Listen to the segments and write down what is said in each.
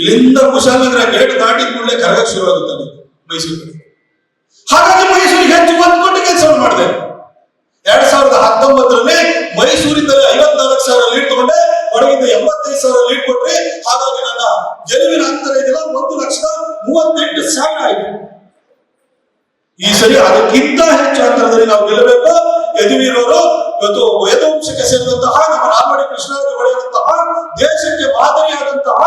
ಇಲ್ಲಿಂದ ಕುಶಾಲನಗರ ಗೇಟ್ ದಾಟಿದ ಕೂಡಲೇ ಕರಗಕ್ಕೆ ಶುರುವಾಗುತ್ತದೆ ಮೈಸೂರು ಕಡೆ. ಹಾಗಾಗಿ ಮೈಸೂರಿಗೆ ಹೆಚ್ಚು ಒತ್ತು ಕೊಟ್ಟು ಕೆಲಸವನ್ನು ಮಾಡಿದೆ. 2019ರಲ್ಲಿ ಮೈಸೂರಿಂದಲೇ 54,000 ಲೀಡ್ ತಗೊಂಡೆ, ಹೊರಗಿಂದ 85,000 ಲೀಡ್ ಕೊಟ್ರೆ. ಹಾಗಾಗಿ ನನ್ನ ಗೆಲುವಿನ ಅಂತರ ಇದೆಲ್ಲ 1,38,000 ಆಯಿತು. ಈ ಸರಿ ಅದಕ್ಕಿಂತ ಹೆಚ್ಚು ಅಂತರದಲ್ಲಿ ನಾವು ಗೆಲ್ಲಬೇಕು. ಯದುವೀರವರು ಇವತ್ತು ವೇದವಂಶಕ್ಕೆ ಸೇರಿದಂತಹ ನಮ್ಮ ನಾಲ್ವಡಿ ಕೃಷ್ಣರಾಜ ಒಡೆಯರಂತಹ ದೇಶಕ್ಕೆ ಮಾದರಿಯಾದಂತಹ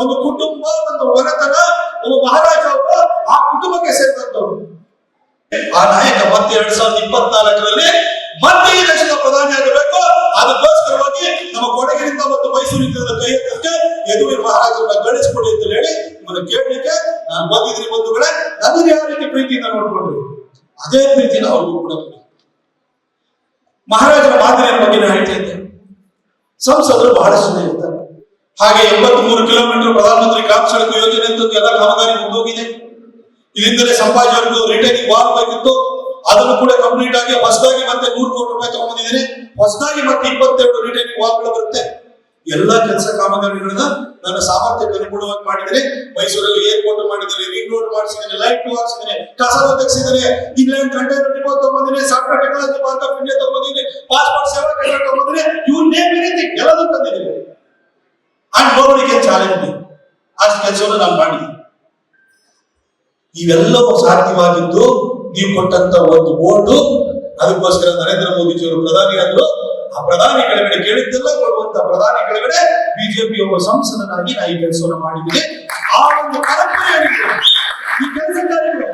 ಒಂದು ಕುಟುಂಬ, ಒಂದು ಹೊರತನ, ಒಬ್ಬ ಮಹಾರಾಜ ಅವರು ಆ ಕುಟುಂಬಕ್ಕೆ ಸೇರಿದಂತವರು. ಆ ನಾಯಕ ಮತ್ತೆ 2024ರಲ್ಲಿ ಮತ್ತೆ ಈ ದೇಶದ ಪ್ರಧಾನಿ ಆಗಬೇಕು. ಅದಕ್ಕೋಸ್ಕರವಾಗಿ ನಮ್ಮ ಕೊಡಗಿನಿಂದ ಮತ್ತು ಮೈಸೂರಿನಿಂದ ಕೈ ಎತ್ತಕ್ಕೆ ಯದುವೀರ್ ಮಹಾರಾಜರನ್ನ ಗಳಿಸಿಕೊಡಿ ಅಂತ ಹೇಳಿ ನಿಮ್ಮನ್ನು ಕೇಳಲಿಕ್ಕೆ ನಾನು ಬಂದಿದ್ದೀನಿ. ಬಂಧುಗಳೇ, ನನಗೆ ಯಾವ ರೀತಿ ಪ್ರೀತಿಯಿಂದ ನೋಡ್ಕೊಂಡ್ರಿ ಅದೇ ಪ್ರೀತಿನ ಅವ್ರಿಗೂ ಕೂಡ ಮಹಾರಾಜರ ಮಾದರಿಯ ಬಗ್ಗೆ ನಾನು ಹೇಳ್ತಾ ಇದ್ದೆ. ಸಂಸದರು ಬಹಳಷ್ಟು ಜನ ಇರ್ತಾರೆ. ಹಾಗೆ 83 ಕಿಲೋಮೀಟರ್ ಪ್ರಧಾನಮಂತ್ರಿ ಗ್ರಾಮ ಸಡಕ್ ಯೋಜನೆ ಅಂತ ಎಲ್ಲ ಕಾಮಗಾರಿ ಮುಗಿದೋಗಿದೆ. ಇಲ್ಲಿಂದಲೇ ಸಂಪಾಜವರೆಗೂ ರಿಟೈನಿಂಗ್ ವಾಲ್ ಬೇಕಿತ್ತು, ಅದನ್ನು ಕೂಡ ಕಂಪ್ಲೀಟ್ ಆಗಿ ಹೊಸದಾಗಿ ಮತ್ತೆ 100 ಕೋಟಿ ರೂಪಾಯಿ ತಗೊಂಡಿದ್ದೀನಿ. ಹೊಸದಾಗಿ ಮತ್ತೆ 22 ರಿಟೈನಿಂಗ್ ವಾಲ್ಗಳು ಬರುತ್ತೆ. ಎಲ್ಲಾ ಕೆಲಸ ಕಾಮಗಾರಿಗಳನ್ನ ನನ್ನ ಸಾಮರ್ಥ್ಯಕ್ಕೆ ಅನುಗುಣವಾಗಿ ಮಾಡಿದರೆ. ಮೈಸೂರಲ್ಲಿ ಏರ್ಪೋರ್ಟ್ ಮಾಡಿದ್ದೀನಿ, ರಿಂಗ್ ರೋಡ್ ಮಾಡಿಸಿದ್ದೀನಿ, ಲೈಟ್ ಹಾಕ್ಸಿದ್ದೀನಿ, ಕಸ ತೆಗೆಸಿದ್ದೀನಿ, ಇಂಗ್ಲೆಂಡ್ ಕಂಟೈನರ್ ಡಿಪೋ ತಗೊಂಡಿದ್ದೀನಿ, software technology park of India ತಗೊಂಡಿದ್ದೀನಿ, ಪಾಸ್ಪೋರ್ಟ್ ಸೇವಾ ಕೇಂದ್ರ ತಗೊಂಡಿದ್ದೀನಿ, ಯು ನೇಮ್ ಎನಿಥಿಂಗ್ ಎಲ್ಲದೂ ತಂದಿದ್ದೀನಿ. ಅಂಡ್ ನೋಬಡಿ ಚಾಲೆಂಜ್ ಅಷ್ಟು ಕೆಲಸವನ್ನು ನಾನು ಮಾಡಿದ್ದೀನಿ. ಇವೆಲ್ಲವೂ ಸಾಧ್ಯವಾಗಿದ್ದು ನೀವು ಕೊಟ್ಟಂತ ಒಂದು ಓಟು. ಅದಕ್ಕೋಸ್ಕರ ನರೇಂದ್ರ ಮೋದಿಜಿಯವರು ಪ್ರಧಾನಿ ಆದ್ರು. ಆ ಪ್ರಧಾನಿ ಕೆಳಗಡೆ ಕೇಳಿದ್ದೆಲ್ಲ ಕೊಡುವಂತ ಪ್ರಧಾನಿ ಕೆಳಗಡೆ ಬಿಜೆಪಿ ಒಬ್ಬ ಸಂಸದನಾಗಿ ನಾ ಈ ಕೆಲಸವನ್ನು ಮಾಡಿದ್ದೀನಿ. ಆ ಒಂದು ಪರಂಪರೆ ಈ ಕೆಲಸ ಕಾರ್ಯಗಳು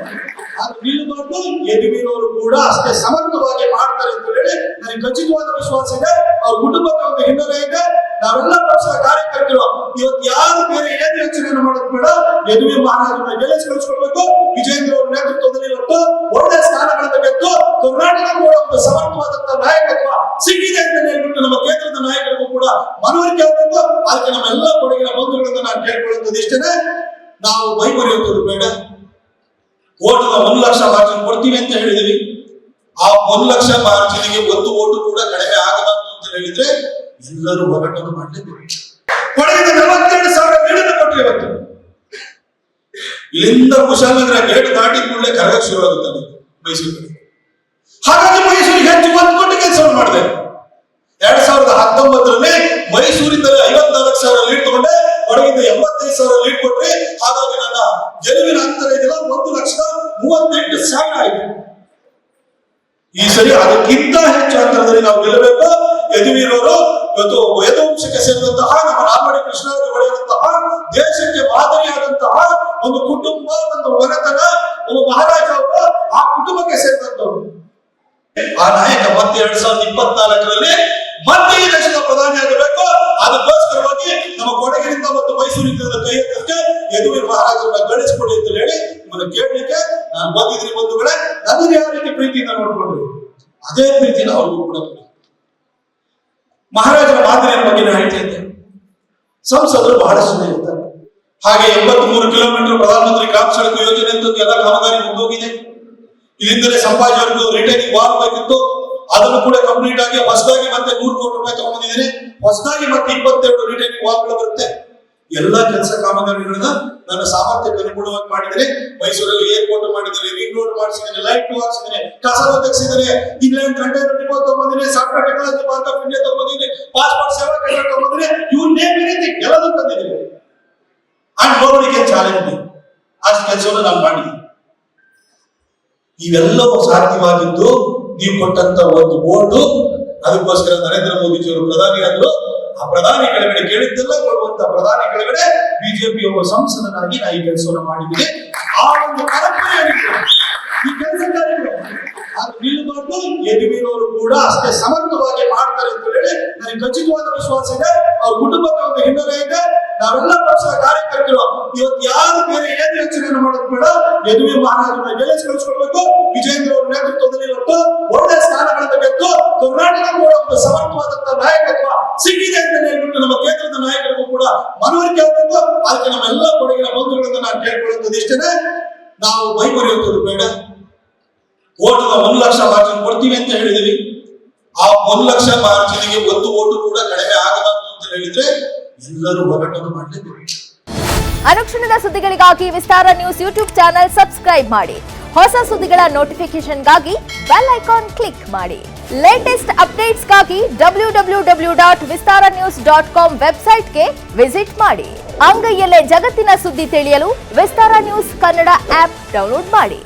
ಅದು ನಿಲ್ಲಬಾರ್ದು. ಯದುವೀರವರು ಕೂಡ ಅಷ್ಟೇ ಸಮರ್ಥವಾಗಿ ಮಾಡ್ತಾರೆ ಅಂತ ಹೇಳಿ ನನಗೆ ಖಚಿತವಾದ ವಿಶ್ವಾಸ ಇದೆ. ಅವ್ರ ಕುಟುಂಬಕ್ಕೆ ಒಂದು ಹಿನ್ನೆಲೆ ಇದೆ. ನಾವೆಲ್ಲ ಪಕ್ಷದ ಕಾರ್ಯಕರ್ತರು ಇವತ್ತು ಯಾರು ಬೇರೆ ಏನು ಯೋಚನೆಯನ್ನು ಮಾಡೋದು ಬೇಡ. ಯದುವೀರ್ ಮಹಾರಾಜರನ್ನ ಗೆಲ್ಲಿಸಿಕೊಳ್ಬೇಕು. ವಿಜೇಂದ್ರ ಅವರ ನೇತೃತ್ವದಲ್ಲಿ ಇವತ್ತು ಒಳ್ಳೆ ಸ್ಥಾನಗಳನ್ನು ಗೆದ್ದು ಕರ್ನಾಟಕ ಕೂಡ ಒಂದು ಸಮರ್ಥವಾದಂತಹ ನಾಯಕತ್ವ ಸಿಕ್ಕಿದೆ ಅಂತ ಹೇಳ್ಬಿಟ್ಟು ನಮ್ಮ ಕೇಂದ್ರದ ನಾಯಕರಿಗೂ ಕೂಡ ಮನವರಿಕೆ ಆಗಬೇಕು. ಅದಕ್ಕೆ ನಮ್ಮೆಲ್ಲ ಕೊಡಗಿನ ಬಂಧುಗಳನ್ನು ನಾನು ಕೇಳ್ಕೊಳ್ಳುತ್ತದೆ ಇಷ್ಟೇನೆ. ನಾವು ಬೈಮರೆಯುವುದು ಬೇಡ. ಓಟದ 1 ಲಕ್ಷ ಮಾರ್ಜಿನ್ ಕೊಡ್ತೀವಿ ಅಂತ ಹೇಳಿದೀವಿ. ಆ 1 ಲಕ್ಷ ಮಾರ್ಜಿನ್ಗೆ 1 ಓಟು ಕೂಡ ಕಡಿಮೆ ಆಗಬಾರದು ಅಂತ ಹೇಳಿದ್ರೆ ಎಲ್ಲರೂ ಹೋರಾಟವನ್ನು ಮಾಡಲೇಬೇಕು. ಕೊಡಗಿನ 42,000 ಲೀಡನ್ನು ಕೊಟ್ಟರೆ ಇವತ್ತು ಇಲ್ಲಿಂದ ಕುಶಾಲನಗರ ಗೇಟ್ ದಾಟಿದ ಕೂಡಲೇ ಕರಗಕ್ಕೆ ಶುರುವಾಗುತ್ತದೆ ಮೈಸೂರು ಕಡೆ. ಹಾಗಾಗಿ ಮೈಸೂರಿಗೆ ಹೆಚ್ಚು ಒತ್ತು ಕೊಟ್ಟು ಕೆಲಸವನ್ನು ಮಾಡಿದೆ. 2019ರಲ್ಲಿ ಮೈಸೂರಿಂದಲೇ 54,000 ಲೀಡ್ ತಗೊಂಡೆ, ಹೊರಗಿಂದ 85,000 ಲೀಡ್ ಕೊಟ್ರೆ. ಹಾಗಾಗಿ ನನ್ನ ಗೆಲುವಿನ ಅಂತರ ಇದೆಲ್ಲ 1,38,000 ಆಯಿತು. ಈ ಸರಿ ಅದಕ್ಕಿಂತ ಹೆಚ್ಚು ಅಂತರದಲ್ಲಿ ನಾವು ಗೆಲ್ಲಬೇಕು. ಯದುವೀರವರು ಇವತ್ತು ವೇದವಂಶಕ್ಕೆ ಸೇರಿದಂತಹ ನಮ್ಮ ನಾಲ್ವಡಿ ಕೃಷ್ಣರಾಜ ಒಡೆಯರಂತಹ ದೇಶಕ್ಕೆ ಮಾದರಿಯಾದಂತಹ ಒಂದು ಕುಟುಂಬ, ಒಂದು ಹೊರತನ, ಒಬ್ಬ ಮಹಾರಾಜ ಅವರು ಆ ಕುಟುಂಬಕ್ಕೆ ಸೇರಿದಂತವರು. ಆ ನಾಯಕ ಮತ್ತೆ 2024ರಲ್ಲಿ ಮತ್ತೆ ಈ ದೇಶದ ಪ್ರಧಾನಿ ಆಗಬೇಕು. ಅದಕ್ಕೋಸ್ಕರವಾಗಿ ನಮ್ಮ ಕೊಡಗಿನಿಂದ ಮತ್ತು ಮೈಸೂರಿನಿಂದ ಕೈ ಎತ್ತಕ್ಕೆ ಯದುವೀರ್ ಮಹಾರಾಜರನ್ನ ಗಳಿಸಿಕೊಡಿ ಅಂತ ಹೇಳಿ ನಿಮ್ಮನ್ನು ಕೇಳಲಿಕ್ಕೆ ನಾನು ಬಂದಿದ್ದೀನಿ. ಬಂಧುಗಳೇ, ನನಗೆ ಯಾವ ರೀತಿ ಪ್ರೀತಿಯಿಂದ ನೋಡ್ಕೊಂಡ್ರಿ ಅದೇ ಪ್ರೀತಿನ ಅವ್ರಿಗೂ ಕೂಡ ಮಹಾರಾಜರ ಮಾದರಿಯ ಬಗ್ಗೆ ನಾನು ಹೇಳ್ತಾ ಇದ್ದೆ. ಸಂಸದರು ಬಹಳಷ್ಟು ಜನ ಇರ್ತಾರೆ. ಹಾಗೆ 83 ಕಿಲೋಮೀಟರ್ ಪ್ರಧಾನಮಂತ್ರಿ ಗ್ರಾಮ ಸಡಕ್ ಯೋಜನೆ ಅಂತ ಎಲ್ಲ ಕಾಮಗಾರಿ ಮುಗಿದೋಗಿದೆ. ಇಲ್ಲಿಂದಲೇ ಸಂಪಾಜವರೆಗೂ ರಿಟೈನಿಂಗ್ ವಾಲ್ ಬೇಕಿತ್ತು, ಅದನ್ನು ಕೂಡ ಕಂಪ್ಲೀಟ್ ಆಗಿ ಹೊಸದಾಗಿ ಮತ್ತೆ 100 ಕೋಟಿ ರೂಪಾಯಿ ತಗೊಂಡಿದ್ದೀನಿ. ಹೊಸದಾಗಿ ಮತ್ತೆ 22 ರಿಟೈನಿಂಗ್ ವಾಲ್ಗಳು ಬರುತ್ತೆ. ಎಲ್ಲಾ ಕೆಲಸ ಕಾಮಗಾರಿಗಳನ್ನ ನನ್ನ ಸಾಮರ್ಥ್ಯಕ್ಕೆ ಅನುಗುಣವಾಗಿ ಮಾಡಿದರೆ. ಮೈಸೂರಲ್ಲಿ ಏರ್ಪೋರ್ಟ್ ಮಾಡಿದ್ದೀನಿ, ರಿಂಗ್ ರೋಡ್ ಮಾಡಿಸಿದ್ದೀನಿ, ಲೈಟ್ ಹಾಕ್ಸಿದ್ದೀನಿ, ಕಸ ತೆಗೆಸಿದ್ದೀನಿ, ಇಂಗ್ಲೆಂಡ್ ಕಂಟೈನರ್ ಡಿಪೋ ತಗೊಂಡಿದ್ದೀನಿ, software technology park of India ತಗೊಂಡಿದ್ದೀನಿ, ಪಾಸ್ಪೋರ್ಟ್ ಸೇವಾ ಕೇಂದ್ರ ತಗೊಂಡಿದ್ದೀನಿ, ಯು ನೇಮ್ ಎನಿಥಿಂಗ್ ಎಲ್ಲದೂ ತಂದಿದ್ದೀನಿ. ಅಂಡ್ ನೋಬಡಿ ಚಾಲೆಂಜ್ ಅಷ್ಟು ಕೆಲಸವನ್ನು ನಾನು ಮಾಡಿದ್ದೀನಿ. ಇವೆಲ್ಲವೂ ಸಾಧ್ಯವಾಗಿದ್ದು ನೀವು ಕೊಟ್ಟಂತ ಒಂದು ಓಟು. ಅದಕ್ಕೋಸ್ಕರ ನರೇಂದ್ರ ಮೋದಿಜಿಯವರು ಪ್ರಧಾನಿ ಆದ್ರು. ಆ ಪ್ರಧಾನಿ ಕೆಳಗಡೆ ಕೇಳಿದ್ದೆಲ್ಲ ಕೊಡುವಂತ ಪ್ರಧಾನಿ ಕೆಳಗಡೆ ಬಿಜೆಪಿ ಒಬ್ಬ ಸಂಸದನಾಗಿ ನಾ ಈ ಕೆಲಸವನ್ನು ಮಾಡಿದ್ದೀನಿ. ಆ ಒಂದು ಪರಂಪರೆ ಈ ಕೆಲಸ ಕಾರ್ಯಗಳು ಅದು ನಿಲ್ಲಬಾರ್ದು. ಯದುವೀರವರು ಕೂಡ ಅಷ್ಟೇ ಸಮರ್ಥವಾಗಿ ಮಾಡ್ತಾರೆ ಅಂತ ಹೇಳಿ ನನಗೆ ಖಚಿತವಾದ ವಿಶ್ವಾಸ ಇದೆ. ಅವ್ರ ಕುಟುಂಬಕ್ಕೆ ಒಂದು ಹಿನ್ನೆಲೆ ಇದೆ. ನಾವೆಲ್ಲ ಪಕ್ಷದ ಕಾರ್ಯಕರ್ತರು ಇವತ್ತು ಯಾರು ಬೇರೆ ಏನು ಯೋಚನೆಯನ್ನು ಮಾಡೋದು ಬೇಡ. ಯದುವೀರ್ ಮಹಾರಾಜರನ್ನ ಗೆಲ್ಲಿಸಿಕೊಳ್ಬೇಕು. ವಿಜೇಂದ್ರ ಅವರ ನೇತೃತ್ವದಲ್ಲಿ ಇವತ್ತು ಒಳ್ಳೆ ಸ್ಥಾನಗಳನ್ನು ಗೆದ್ದು ಕರ್ನಾಟಕ ಕೂಡ ಒಂದು ಸಮರ್ಥವಾದಂತಹ ನಾಯಕತ್ವ ಸಿಕ್ಕಿದೆ ಅಂತ ಹೇಳ್ಬಿಟ್ಟು ನಮ್ಮ ಕೇಂದ್ರದ ನಾಯಕರಿಗೂ ಕೂಡ ಮನವರಿಕೆ ಆಗಬೇಕು. ಅದಕ್ಕೆ ನಮ್ಮೆಲ್ಲ ಕೊಡಗಿನ ಬಂಧುಗಳನ್ನು ನಾನು ಕೇಳ್ಕೊಳ್ಳುತ್ತದೆ ಇಷ್ಟೇನೆ. ನಾವು ಬೈಮರೆಯುವುದು ಬೇಡ. ಓಟದ 1 ಲಕ್ಷ ಮಾರ್ಜಿನ್ ಕೊಡ್ತೀವಿ ಅಂತ ಹೇಳಿದೀವಿ. ಆ 1 ಲಕ್ಷ ಮಾರ್ಜಿನ್ಗೆ 1 ಓಟು ಕೂಡ ಕಡಿಮೆ ಆಗಬಾರದು ಅಂತ ಹೇಳಿದ್ರೆ ಎಲ್ಲರೂ ಹೋರಾಟವನ್ನು ಮಾಡಲೇಬೇಕು. ಅನುಕ್ಷಣದ ಸುದ್ದಿಗಳಿಗಾಗಿ ವಿಸ್ತಾರ ನ್ಯೂಸ್ ಯೂಟ್ಯೂಬ್ ಚಾನೆಲ್ ಸಬ್ಸ್ಕ್ರೈಬ್ ಮಾಡಿ. ಹೊಸ ಸುದ್ದಿಗಳ ನೋಟಿಫಿಕೇಶನ್ಗಾಗಿ ಬೆಲ್ ಐಕಾನ್ ಕ್ಲಿಕ್ ಮಾಡಿ. ಲೇಟೆಸ್ಟ್ ಅಪ್ಡೇಟ್ಸ್ಗಾಗಿ www.vistaranews.com ವೆಬ್ಸೈಟ್ಗೆ ವಿಸಿಟ್ ಮಾಡಿ. ಅಂಗೈಯಲ್ಲೇ ಜಗತ್ತಿನ ಸುದ್ದಿ ತಿಳಿಯಲು ವಿಸ್ತಾರ ನ್ಯೂಸ್ ಕನ್ನಡ ಆಪ್ ಡೌನ್ಲೋಡ್ ಮಾಡಿ.